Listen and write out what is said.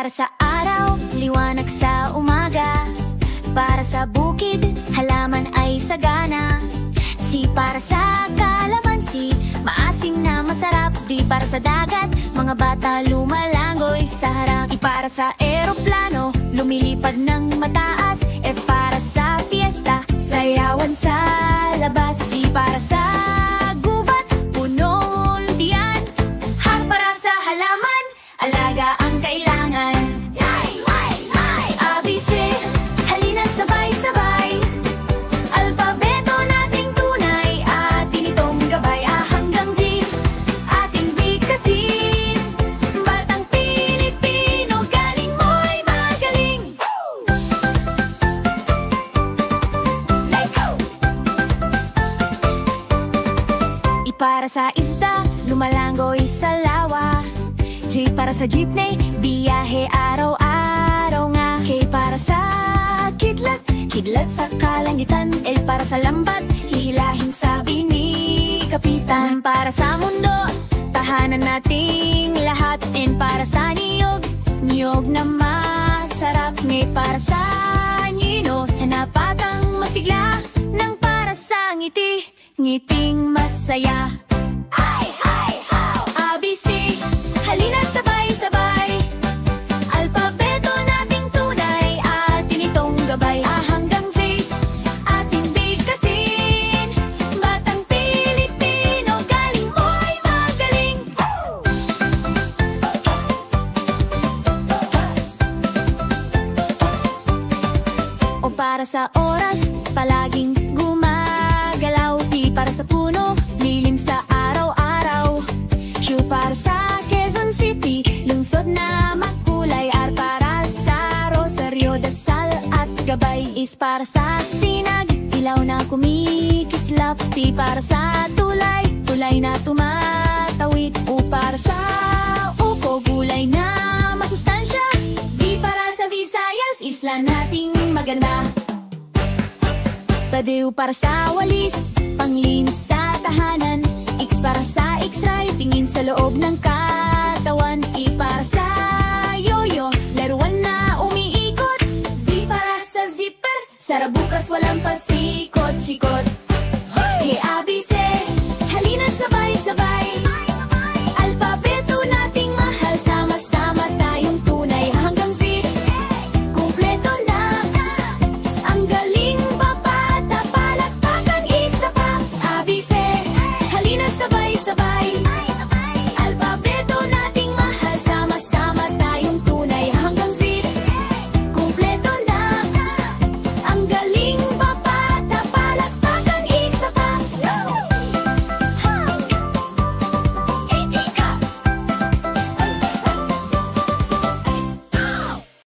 para sa araw, liwanag sa umaga. Para sa bukid, halaman ay sagana. C para sa kalamansi, maasim na masarap. D para sa dagat, mga bata lumalangoy sa harap. E para sa eroplano, lumilipad ng mataas. F para sa fiesta, sayawan sa labas. G para sa gubat, punong diyan. H para sa halaman, alaga ang kailangan. A, B, C, halina't sabay-sabay. Alpabeto nating tunay, atin itong gabay. A hanggang Z, ating bigkasin. Batang Pilipino, galing mo'y magaling. Let's go! I para sa isda, lumalangoy sa lawa. J para sa jeepney, biyahe araw-araw nga. K para sa kidlat, kidlat sa kalangitan. L para sa lambat, hihilahin sa bini kapitan. M para sa mundo, tahanan nating lahat. N para sa niyog, niyog na masarap. Ng para sa nino, hanapatang masigla. Nang para sa ngiti, ngiting masaya. A, B, C, halina't sabay-sabay. Alpabeto nating tunay, atin itong gabay. A hanggang Z, ating bigkasin. Batang Pilipino, galing mo'y magaling. O para sa oras, palaging gumagalaw. P para sa puno, lilim sa araw-araw. Q para sa Quezon City, lungsod na makulay. R para sa Rosario, dasal at gabay. S para sa sinag, ilaw na kumikislap. T para sa tulay, tulay na tumatawid. U para sa upo, gulay na masustansya. V para sa Visayas, isla nating maganda. U para sa walis, panglinis sa tahanan. X para sa X-ray, tingin sa loob ng katawan. E para sa yoyo, laruan na umiikot. Z para sa zipper, sara bukas walang pasikot-sikot.